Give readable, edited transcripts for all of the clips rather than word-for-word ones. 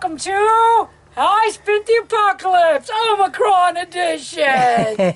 welcome to I Spent the Apocalypse, Omicron edition.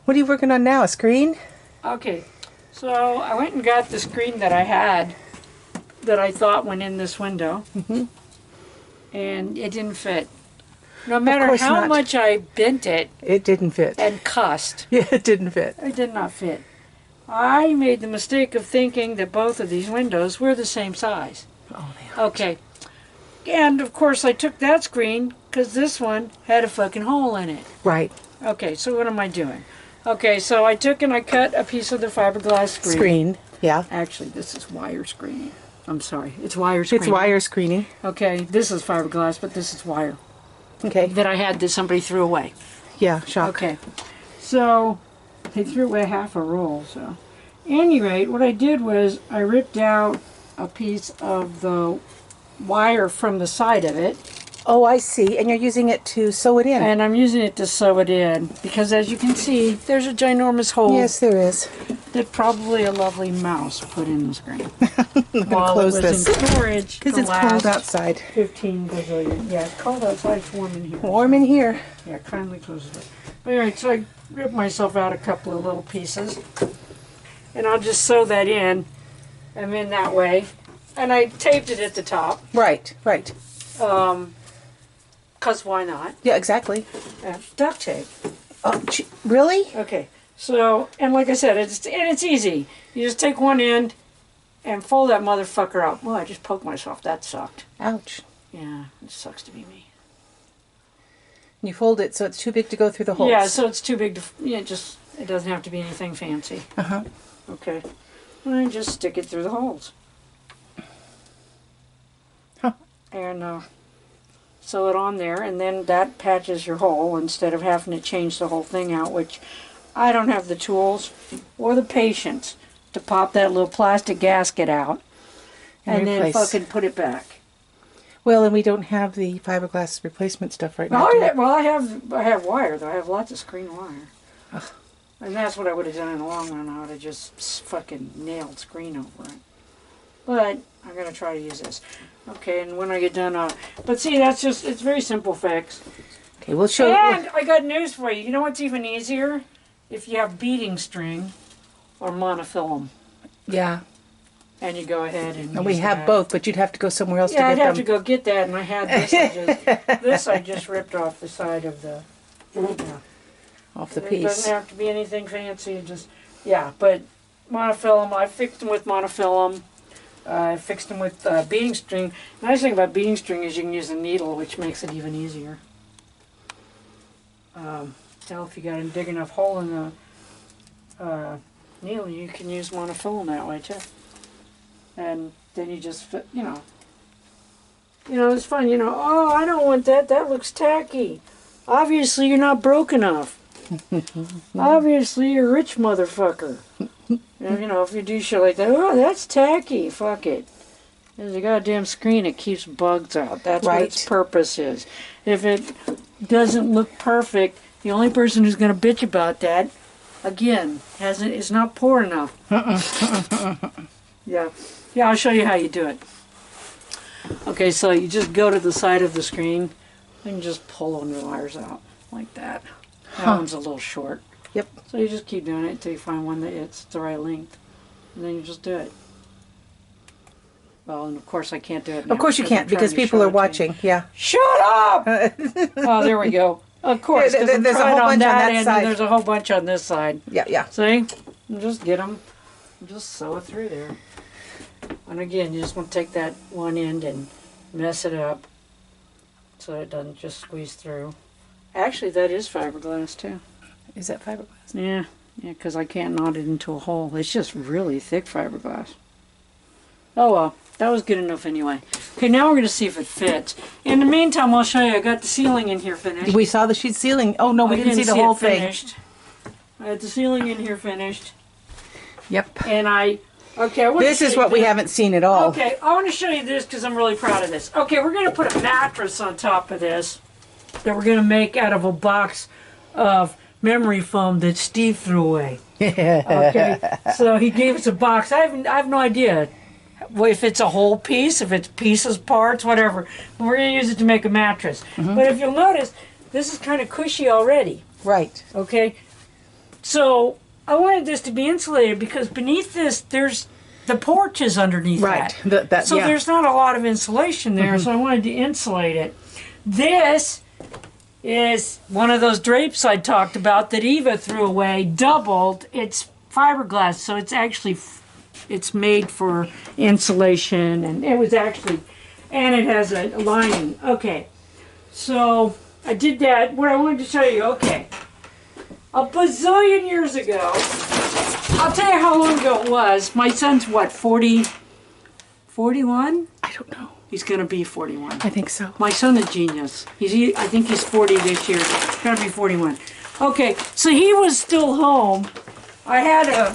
What are you working on now, a screen? Okay, so I went and got the screen that I had that I thought went in this window, and it didn't fit. No matter how much I bent it, it didn't fit. And cussed. Yeah, it didn't fit. It did not fit. I made the mistake of thinking that both of these windows were the same size. Oh, they aren't. Okay. And, of course, I took that screen because this one had a fucking hole in it. Right. Okay, so what am I doing? Okay, so I took and I cut a piece of the fiberglass screen. Yeah. Actually, this is wire screening. I'm sorry. It's wire screening. It's wire screening. Okay, this is fiberglass, but this is wire. Okay. That I had that somebody threw away. Yeah, shock. Okay. So, they threw away half a roll, so. At any rate, what I did was I ripped out a piece of the wire from the side of it. Oh, I see. And you're using it to sew it in. And I'm using it to sew it in because, as you can see, there's a ginormous hole. Yes, there is. That probably a lovely mouse put in the screen. I'm going to close this. In storage because it's cold outside. 15 gazillion. Yeah, it's cold outside. It's warm in here. Warm in here. Yeah, kindly close it. Alright, so I ripped myself out a couple of little pieces. And I'll just sew that in. I'm in that way. And I taped it at the top. Right, right. Because why not? Yeah, exactly. Duct tape. Oh, really? Okay. So, and like I said, it's easy. You just take one end and fold that motherfucker up. Well, I just poked myself. That sucked. Ouch. Yeah, it sucks to be me. You fold it so it's too big to go through the holes. Yeah, so it's too big to, it doesn't have to be anything fancy. Uh-huh. Okay. And just stick it through the holes. Huh. And sew it on there, and then that patches your hole instead of having to change the whole thing out, which I don't have the tools or the patience to pop that little plastic gasket out and then fucking put it back. Well, and we don't have the fiberglass replacement stuff right now. Oh yeah, well I have wire though. I have lots of screen wire. Ugh. And that's what I would have done in the long run. I would have just fucking nailed screen over it. But I'm gonna try to use this. Okay, and when I get done, but see, it's very simple fix. Okay, we'll show. And I got news for you. You know what's even easier? If you have beading string or monofilm. Yeah. And you go ahead and we have both, but you'd have to go somewhere else to get them. Yeah, I'd have to go get that, and I had this. This I just ripped off the side of the. Off the It piece. doesn't have to be anything fancy. Just but monofilm. I fixed them with monofilm. I fixed them with beading string. The nice thing about beading string is you can use a needle, which makes it even easier. If you got a big enough hole in the needle, you can use monofilm that way too. And then you just fit, it's fun. Oh, I don't want that. That looks tacky. Obviously, you're not broke enough. Obviously, you're a rich motherfucker. If you do shit like that, oh, that's tacky. Fuck it. There's a goddamn screen that keeps bugs out. That's what its purpose is. If it doesn't look perfect, the only person who's going to bitch about that, again, is not poor enough. Yeah, I'll show you how you do it. Okay, so you just go to the side of the screen and just pull on the wires out like that. That one's a little short. Yep. So you just keep doing it until you find one that it's the right length. And then you just do it. Well, and of course I can't do it now. Of course you can't, because people are watching. Yeah. Shut up! Oh, there we go. Of course. There's a whole bunch on that side. And there's a whole bunch on this side. Yeah. See? You just get them. Just sew it through there. And again, you just want to take that one end and mess it up so it doesn't just squeeze through. Actually, that is fiberglass too. Is that fiberglass? Yeah, because I can't knot it into a hole. It's just really thick fiberglass. Oh well, that was good enough anyway. Okay, now we're going to see if it fits. In the meantime, I'll show you. I got the ceiling in here finished. We saw the sheet ceiling. Oh no, we didn't see the whole thing. Finished. I had the ceiling in here finished. Yep. And this is what we haven't seen at all. Okay, I want to show you this because I'm really proud of this. Okay, we're going to put a mattress on top of this that we're going to make out of a box of memory foam that Steve threw away. Okay, so he gave us a box. I have no idea Well, if it's a whole piece, if it's pieces, parts, whatever. But we're going to use it to make a mattress. But if you'll notice, this is kind of cushy already. Right. Okay? So I wanted this to be insulated because beneath this, there's the porch is underneath Right. that. So yeah. there's not a lot of insulation there, so I wanted to insulate it. This is one of those drapes I talked about that Eva threw away, doubled. It's fiberglass, so it's actually it's made for insulation, and it was actually, and it has a lining. Okay, so I did that. What I wanted to show you, okay, a bazillion years ago, I'll tell you how long ago it was. My son's what, 40, 41? I don't know. He's going to be 41. I think so. My son is genius. I think he's 40 this year. He's going to be 41. Okay, so he was still home. I had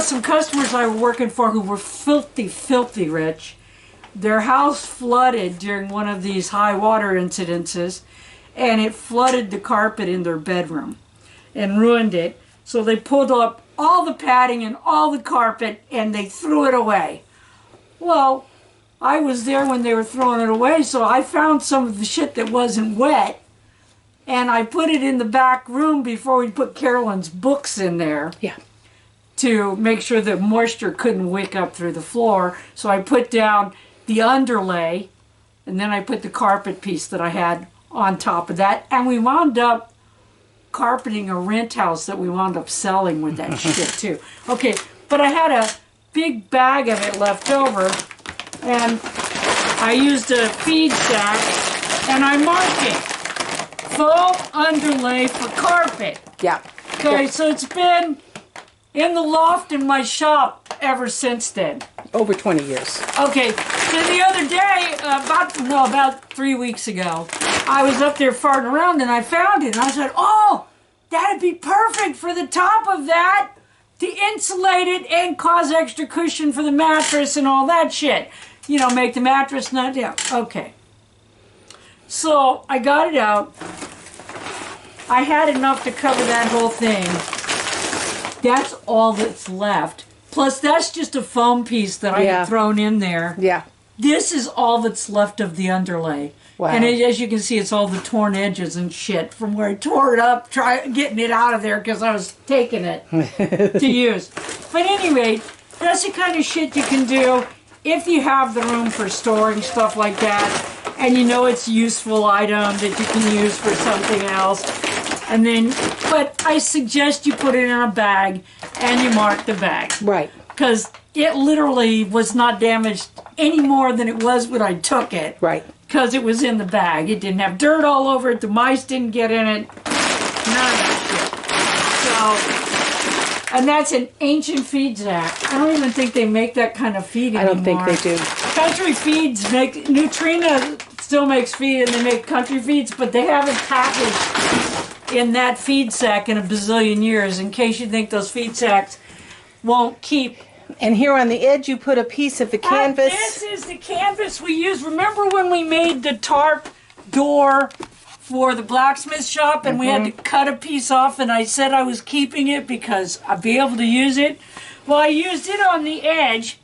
some customers I was working for who were filthy, filthy rich. Their house flooded during one of these high water incidences, and it flooded the carpet in their bedroom and ruined it. So they pulled up all the padding and all the carpet, and they threw it away. Well, I was there when they were throwing it away, so I found some of the shit that wasn't wet, and I put it in the back room before we put Carolyn's books in there. Yeah. To make sure that moisture couldn't wick up through the floor. So I put down the underlay, and then I put the carpet piece that I had on top of that, and we wound up carpeting a rent house that we wound up selling with that shit too. Okay, but I had a big bag of it left over, and I used a feed sack, and I marked it. Faux underlay for carpet. Yeah. Okay, Yeah. so it's been in the loft in my shop ever since then. Over 20 years. Okay, so the other day, about 3 weeks ago, I was up there farting around and I found it, and I said, oh, that'd be perfect for the top of that to insulate it and cause extra cushion for the mattress and all that shit. You know, make the mattress not down. Okay. So I got it out. I had enough to cover that whole thing. That's all that's left. Plus, that's just a foam piece that I had thrown in there. Yeah. This is all that's left of the underlay. Wow. And as you can see, it's all the torn edges and shit from where I tore it up, getting it out of there because I was taking it to use. But anyway, that's the kind of shit you can do if you have the room for storing stuff like that, and you know it's a useful item that you can use for something else. And then, but I suggest you put it in a bag and you mark the bag. Right. Because it literally was not damaged any more than it was when I took it. Right. Because it was in the bag. It didn't have dirt all over it. The mice didn't get in it. None of that shit. So, and that's an ancient feed sack. I don't even think they make that kind of feed anymore. I don't think they do. Country feeds make, Neutrina still makes feed and they make country feeds, but they haven't packaged in that feed sack in a bazillion years, in case you think those feed sacks won't keep. And here on the edge you put a piece of the canvas. This is the canvas we used. Remember when we made the tarp door for the blacksmith shop and we had to cut a piece off, and I said I was keeping it because I'd be able to use it? Well, I used it on the edge,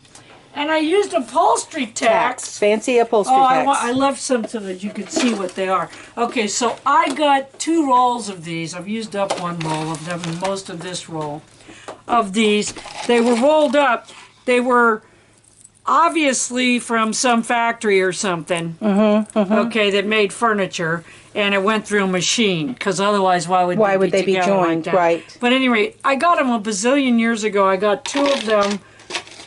and I used upholstery tacks. Fancy upholstery tacks. I left some so that you could see what they are. Okay, so I got 2 rolls of these. I've used up 1 roll of them, and most of this roll of these. They were rolled up. They were obviously from some factory or something, okay, that made furniture, and it went through a machine, because otherwise why would they be joined? Like, right. But anyway, I got them a bazillion years ago. I got 2 of them.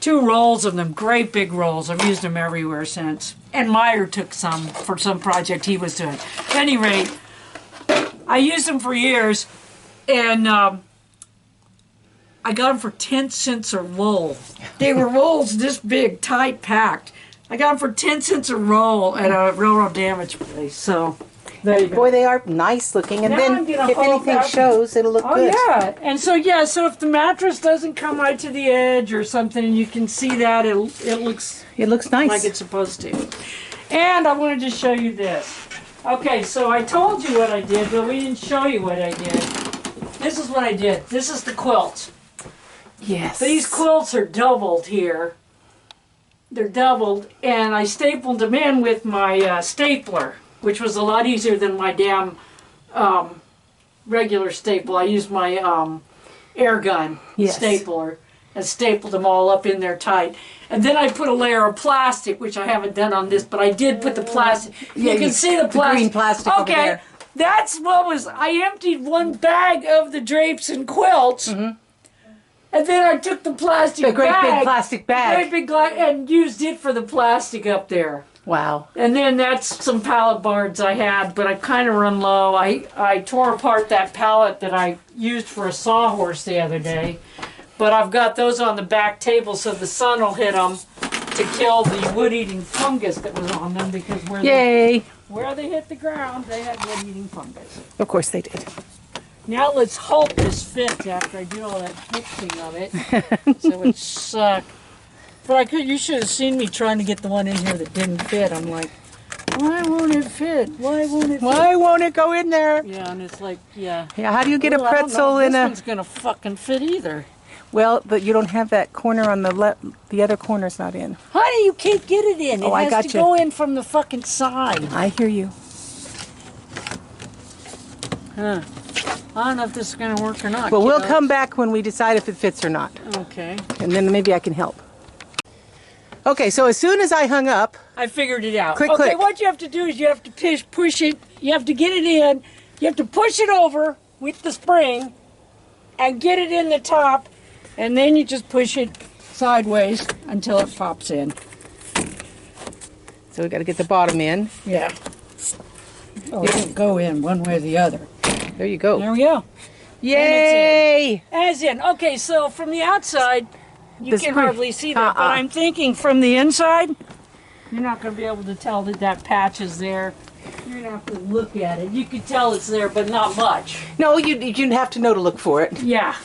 2 rolls of them, great big rolls. I've used them everywhere since. And Meyer took some for some project he was doing. At any rate, I used them for years, and I got them for 10 cents a roll. They were rolls this big, tight packed. I got them for 10 cents a roll at a railroad damage place. So there you go. Boy, they are nice looking, and Now then if anything shows, it'll look good. Oh yeah, and so so if the mattress doesn't come right to the edge or something, and you can see that, it looks nice, like it's supposed to. And I wanted to show you this. Okay, so I told you what I did, but we didn't show you what I did. This is what I did. This is the quilt. Yes. These quilts are doubled here. They're doubled, and I stapled them in with my stapler, which was a lot easier than my damn regular staple. I used my air gun stapler and stapled them all up in there tight. And then I put a layer of plastic, which I haven't done on this, but I did put the plastic. You can see the plastic. Green plastic over there. That's what was, I emptied one bag of the drapes and quilts, and then I took the plastic big plastic bag. And used it for the plastic up there. Wow. And then that's some pallet boards I had, but I kind of run low. I tore apart that pallet that I used for a sawhorse the other day, but I've got those on the back table so the sun will hit them to kill the wood-eating fungus that was on them, because where they hit the ground, they had wood-eating fungus. Of course they did. Now let's hope this fits after I do all that fixing of it. So it sucked. But you should have seen me trying to get the one in here that didn't fit. I'm like, why won't it fit? Why won't it fit? Why won't it go in there? Yeah, and it's like, yeah. Yeah, how do you get a pretzel in a... This one's going to fucking fit either. Well, but you don't have that corner on the left. The other corner's not in. Honey, you can't get it in. Oh, it has to go in from the fucking side. I hear you. Huh. I don't know if this is going to work or not. Well, we'll come back when we decide if it fits or not. Okay. And then maybe I can help. Okay, so as soon as I hung up... I figured it out. Click, okay, click. What you have to do is you have to push it. You have to get it in. You have to push it over with the spring and get it in the top. And then you just push it sideways until it pops in. So we got to get the bottom in. Yeah. Oh, it'll go in one way or the other. There you go. There we go. Yay! As in. Okay, so from the outside, you can hardly see that. But I'm thinking from the inside, you're not going to be able to tell that that patch is there. You're going to have to look at it. You can tell it's there, but not much. No, you'd have to know to look for it. Yeah.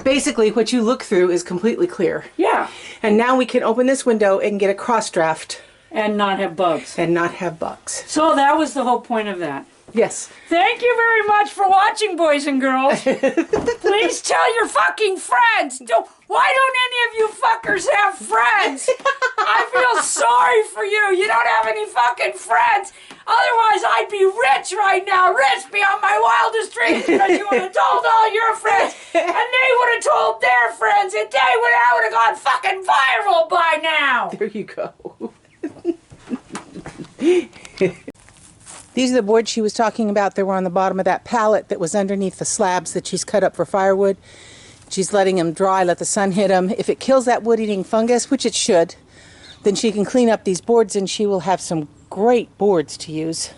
Basically, what you look through is completely clear. Yeah. And now we can open this window and get a cross draft. And not have bugs. And not have bugs. So that was the whole point of that. Yes. Thank you very much for watching, boys and girls. Please tell your fucking friends. Why don't any of you fuckers have friends? I feel sorry for you. You don't have any fucking friends. Otherwise, I'd be rich right now. Rich beyond my wildest dreams, because you would have told all your friends. And they would have told their friends. And I would have gone fucking viral by now. There you go. These are the boards she was talking about that were on the bottom of that pallet that was underneath the slabs that she's cut up for firewood. She's letting them dry, let the sun hit them. If it kills that wood-eating fungus, which it should, then she can clean up these boards and she will have some great boards to use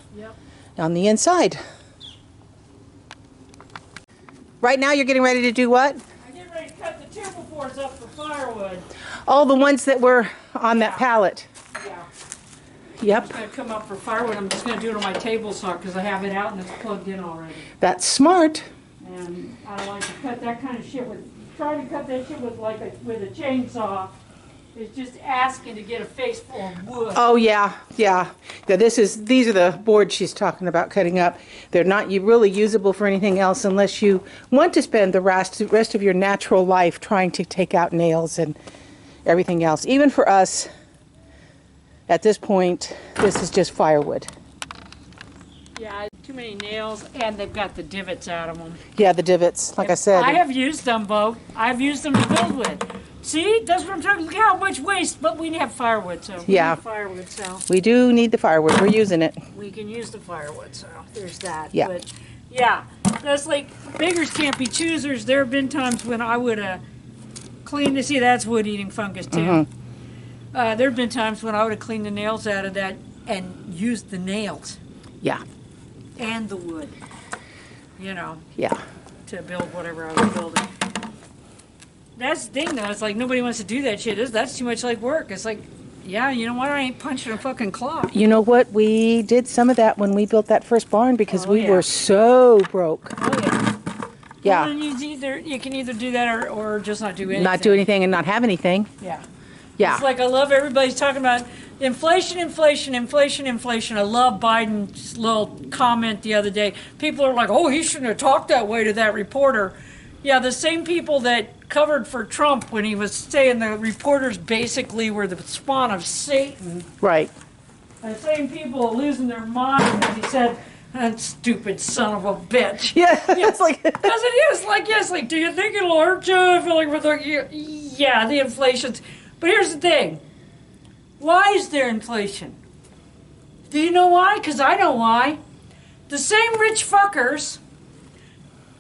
on the inside. Right now you're getting ready to do what? I'm getting ready to cut the 2x4s up for firewood. All the ones that were on that pallet. Yeah. Yep. It's going to come up for firewood. I'm just going to do it on my table saw because I have it out and it's plugged in already. That's smart. And I don't like to cut that kind of shit with, trying to cut that shit with with a chainsaw is just asking to get a face full of wood. Oh yeah. Yeah, these are the boards she's talking about cutting up. They're not really usable for anything else unless you want to spend the rest of your natural life trying to take out nails and everything else. Even for us, at this point, this is just firewood. Yeah, too many nails, and they've got the divots out of them. Yeah, the divots, like I said. I have used them, Bo. I've used them to build with. See, that's what I'm talking about. Look how much waste, but we have firewood, so we need firewood, so we do need the firewood. We're using it. we can use the firewood, so there's that. Yeah. But yeah, that's like beggars can't be choosers. There have been times when I would have cleaned to see that's wood-eating fungus too. There have been times when I would have cleaned the nails out of that and used the nails. Yeah. And the wood, you know. Yeah. To build whatever I was building. That's the thing, though. It's like nobody wants to do that shit. That's too much like work. It's like, yeah, you know what? I ain't punching a fucking clock. You know what? We did some of that when we built that first barn because we were so broke. Oh yeah. Yeah. Well, you can either do that or just not do anything. Not do anything and not have anything. Yeah. Yeah. It's like I love everybody's talking about inflation, inflation, inflation, inflation. I love Biden's little comment the other day. People are like, oh, he shouldn't have talked that way to that reporter. Yeah, the same people that covered for Trump when he was saying the reporters basically were the spawn of Satan. Right. The same people losing their mind when he said, that stupid son of a bitch. Yeah, it's like... Because it is like, yes, like, do you think it'll hurt you? I feel like we're the, yeah, the inflation's. But here's the thing. Why is there inflation? Do you know why? Because I know why. The same rich fuckers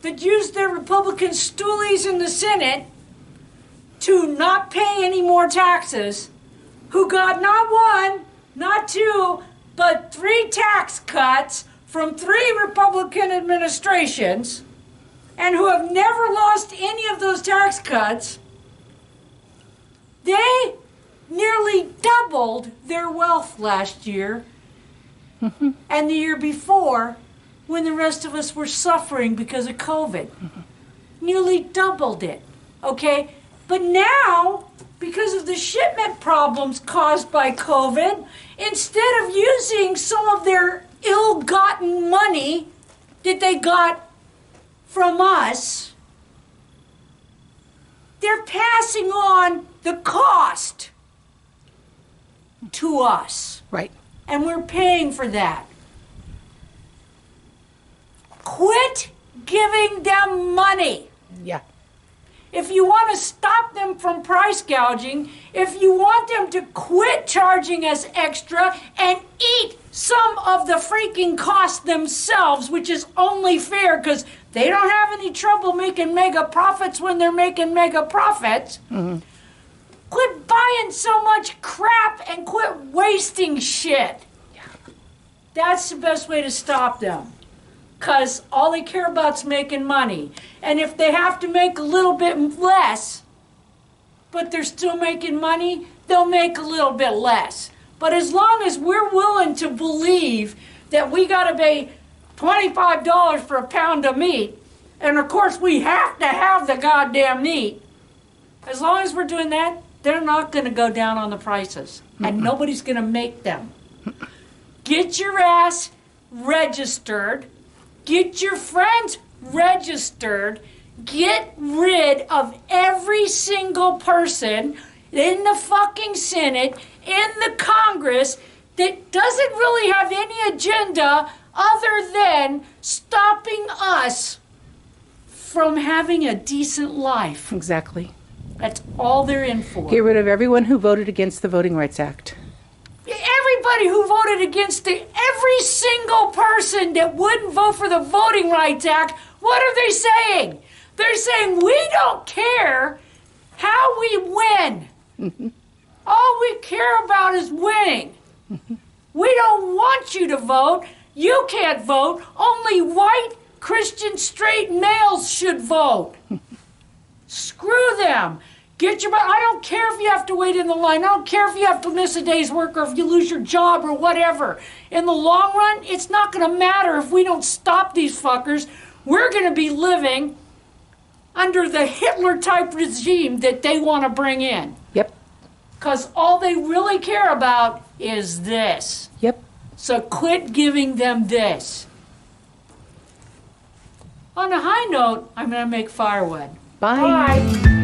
that used their Republican stoolies in the Senate to not pay any more taxes, who got not one, not two, but 3 tax cuts from 3 Republican administrations, and who have never lost any of those tax cuts, they nearly doubled their wealth last year and the year before when the rest of us were suffering because of COVID. Nearly doubled it, okay? But now, because of the shipment problems caused by COVID, instead of using some of their ill-gotten money that they got from us, they're passing on the cost to us. Right. And we're paying for that. Quit giving them money. Yeah. If you want to stop them from price gouging, if you want them to quit charging us extra and eat some of the freaking cost themselves, which is only fair because they don't have any trouble making mega profits when they're making mega profits. Mm-hmm. Quit buying so much crap and quit wasting shit. Yeah. That's the best way to stop them. Because all they care about is making money. And if they have to make a little bit less, but they're still making money, they'll make a little bit less. But as long as we're willing to believe that we got to pay $25 for a pound of meat, and of course we have to have the goddamn meat, as long as we're doing that, they're not going to go down on the prices. And nobody's going to make them. Get your ass registered. Get your friends registered. Get rid of every single person in the fucking Senate, in the Congress, that doesn't really have any agenda other than stopping us from having a decent life. Exactly. That's all they're in for. Get rid of everyone who voted against the Voting Rights Act. Everybody who voted against it, every single person that wouldn't vote for the Voting Rights Act, what are they saying? They're saying, we don't care how we win. Mm-hmm. All we care about is winning. Mm-hmm. We don't want you to vote. You can't vote. Only white, Christian, straight males should vote. Screw them. Get your, I don't care if you have to wait in the line. I don't care if you have to miss a day's work or if you lose your job or whatever. In the long run, it's not going to matter if we don't stop these fuckers. We're going to be living under the Hitler-type regime that they want to bring in. Yep. Because all they really care about is this. Yep. So quit giving them this. On a high note, I'm going to make firewood. Bye. Bye.